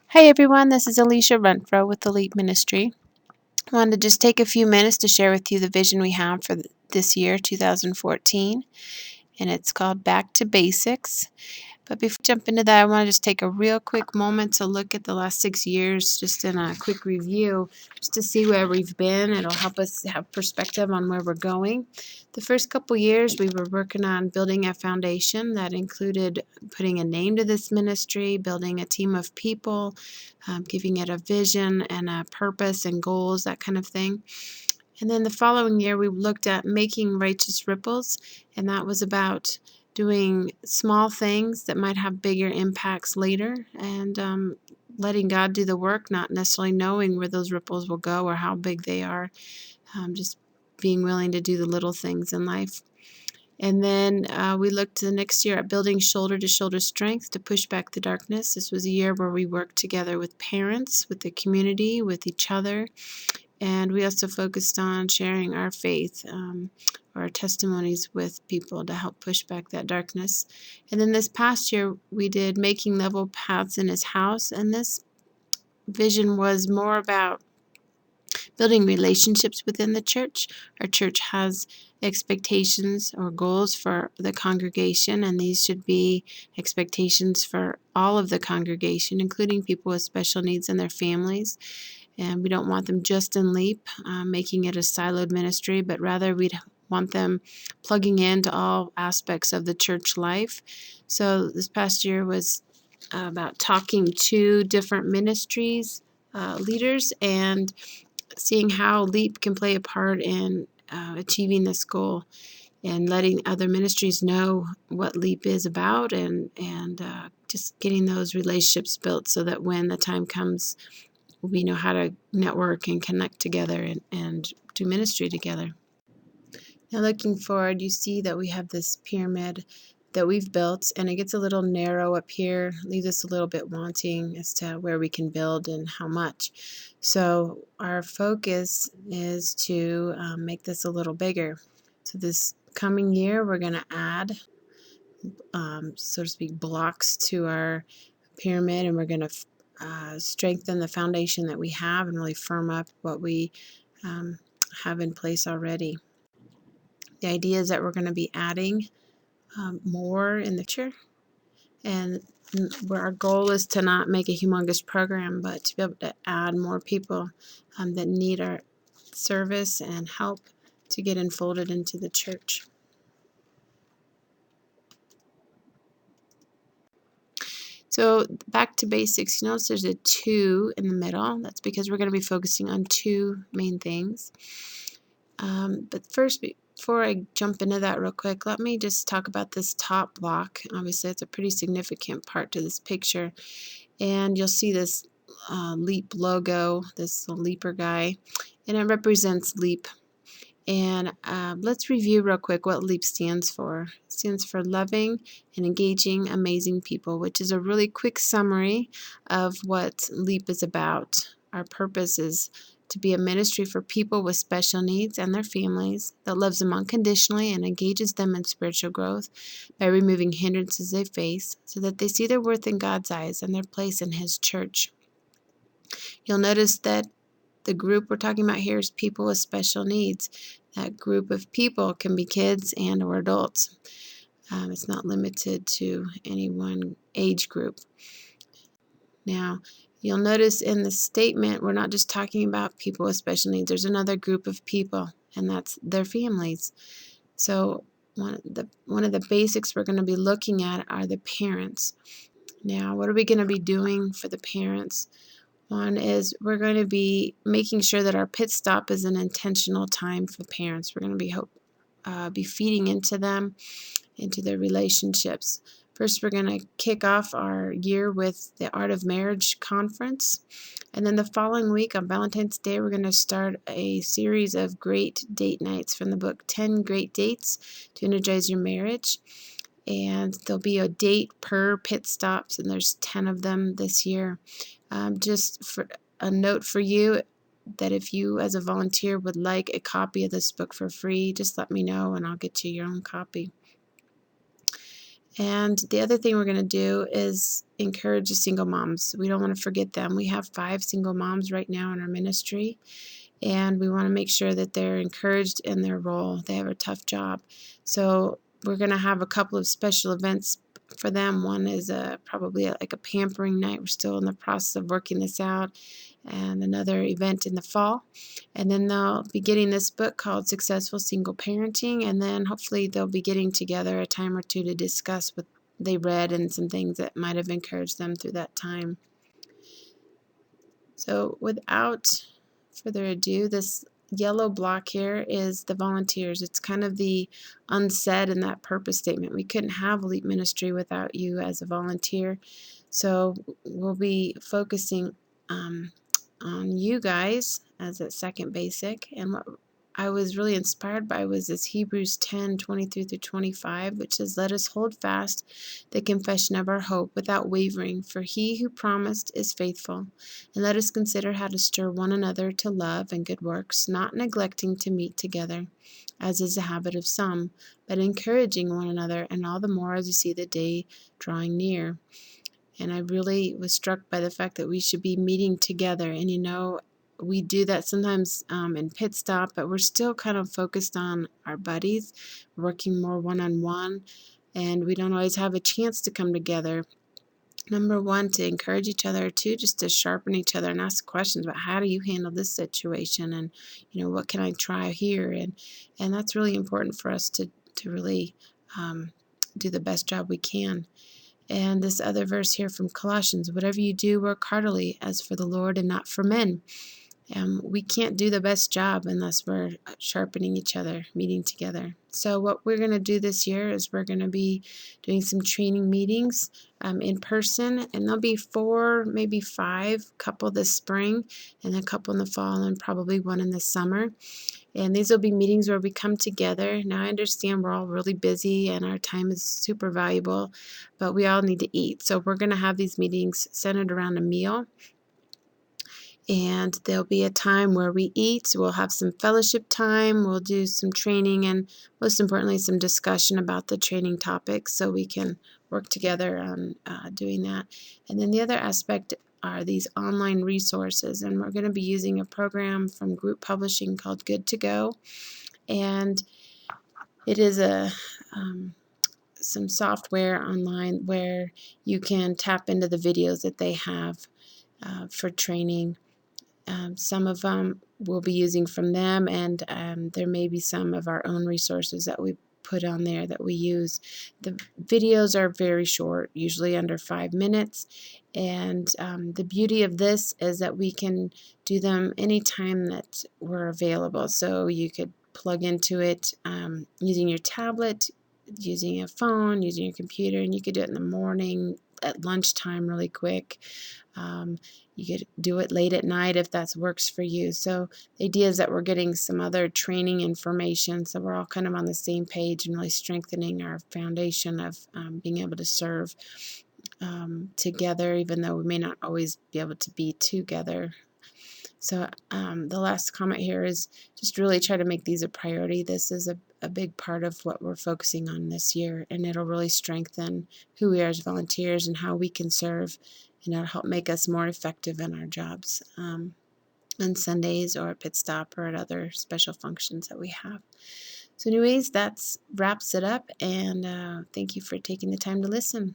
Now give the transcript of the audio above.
Hey everyone, this is Alicia Renfro with the Leap Ministry. I wanted to just take a few minutes to share with you the vision we have for this year, 2014, and it's called Back to Basics. But before we jump into that, I want to just take a real quick moment to look at the last 6 years, just in a quick review, just to see where we've been. It'll help us have perspective on where we're going. The first couple years, we were working on building a foundation that included putting a name to this ministry, building a team of people, giving it a vision and a purpose and goals, that kind of thing. And then the following year, we looked at making righteous ripples, and that was about doing small things that might have bigger impacts later, and letting God do the work, not necessarily knowing where those ripples will go or how big they are, just being willing to do the little things in life. And then we looked the next year at building shoulder-to-shoulder strength to push back the darkness. This was a year where we worked together with parents, with the community, with each other, and we also focused on sharing our faith, our testimonies with people to help push back that darkness. And then this past year, we did Making Level Paths in His House, and this vision was more about building relationships within the church. Our church has expectations or goals for the congregation, and these should be expectations for all of the congregation, including people with special needs and their families. And we don't want them just in LEAP, making it a siloed ministry, but rather we'd want them plugging into all aspects of the church life. So this past year was about talking to different ministries, leaders, and seeing how LEAP can play a part in achieving this goal, and letting other ministries know what LEAP is about, and just getting those relationships built so that when the time comes, we know how to network and connect together and do ministry together. Now, looking forward, you see that we have this pyramid that we've built, and it gets a little narrow up here, leaves us a little bit wanting as to where we can build and how much. So our focus is to make this a little bigger. So this coming year, we're going to add, so to speak, blocks to our pyramid, and we're going to strengthen the foundation that we have and really firm up what we have in place already. The idea is that we're going to be adding more in the future, and where our goal is to not make a humongous program, but to be able to add more people that need our service and help to get enfolded into the church. So back to basics, you notice there's a 2 in the middle. That's because we're going to be focusing on 2 main things. But first, before I jump into that real quick, let me just talk about this top block. Obviously, it's a pretty significant part to this picture. And you'll see this LEAP logo, this leaper guy, and it represents LEAP. And let's review real quick what LEAP stands for. It stands for Loving and Engaging Amazing People, which is a really quick summary of what LEAP is about. Our purpose is to be a ministry for people with special needs and their families that loves them unconditionally and engages them in spiritual growth by removing hindrances they face so that they see their worth in God's eyes and their place in His church. You'll notice that the group we're talking about here is people with special needs. That group of people can be kids and or adults. It's not limited to any one age group. Now, you'll notice in the statement, we're not just talking about people with special needs. There's another group of people, and that's their families. So one of the basics we're going to be looking at are the parents. Now, what are we going to be doing for the parents? One is we're going to be making sure that our pit stop is an intentional time for parents. We're going to be feeding into them, into their relationships. First, we're going to kick off our year with the Art of Marriage conference. And then the following week on Valentine's Day, we're going to start a series of great date nights from the book 10 Great Dates to Energize Your Marriage. And there'll be a date per pit stops, and there's 10 of them this year. Just for a note for you, that if you as a volunteer would like a copy of this book for free, just let me know and I'll get you your own copy. And the other thing we're going to do is encourage the single moms. We don't want to forget them. We have 5 single moms right now in our ministry, and we want to make sure that they're encouraged in their role. They have a tough job. So we're going to have a couple of special events for them. One is probably like a pampering night. We're still in the process of working this out, and another event in the fall. And then they'll be getting this book called Successful Single Parenting, and then hopefully they'll be getting together a time or two to discuss what they read and some things that might have encouraged them through that time. So without further ado, this yellow block here is the volunteers. It's kind of the unsaid in that purpose statement. We couldn't have Leap Ministry without you as a volunteer. So we'll be focusing on you guys as a second basic. And what I was really inspired by was this Hebrews 10:23-25, which says, "Let us hold fast the confession of our hope without wavering, for he who promised is faithful. And let us consider how to stir one another to love and good works, not neglecting to meet together, as is the habit of some, but encouraging one another, and all the more as you see the day drawing near." And I really was struck by the fact that we should be meeting together. And we do that sometimes in pit stop, but we're still kind of focused on our buddies, working more one-on-one, and we don't always have a chance to come together. Number one, to encourage each other. Two, just to sharpen each other and ask questions about how do you handle this situation, and what can I try here, and that's really important for us to really do the best job we can. And this other verse here from Colossians, "Whatever you do, work heartily as for the Lord and not for men." We can't do the best job unless we're sharpening each other, meeting together. So what we're going to do this year is we're going to be doing some training meetings in person, and there'll be 4, maybe 5, couple this spring, and a couple in the fall, and probably one in the summer. And these will be meetings where we come together. Now, I understand we're all really busy and our time is super valuable, but we all need to eat. So we're going to have these meetings centered around a meal. And there'll be a time where we eat. We'll have some fellowship time. We'll do some training, and most importantly, some discussion about the training topics so we can work together on doing that. And then the other aspect are these online resources, and we're going to be using a program from Group Publishing called Good to Go, and it is some software online where you can tap into the videos that they have for training. Some of them we'll be using from them, and there may be some of our own resources that we put on there that we use. The videos are very short, usually under 5 minutes, and the beauty of this is that we can do them anytime that we're available. So you could plug into it using your tablet, using a phone, using your computer, and you could do it in the morning, at lunchtime really quick. You could do it late at night if that works for you. So the idea is that we're getting some other training information, so we're all kind of on the same page and really strengthening our foundation of being able to serve together, even though we may not always be able to be together. So the last comment here is just really try to make these a priority. This is a big part of what we're focusing on this year, and it'll really strengthen who we are as volunteers and how we can serve, and it'll help make us more effective in our jobs on Sundays or at Pit Stop or at other special functions that we have. So anyways, that wraps it up, and thank you for taking the time to listen.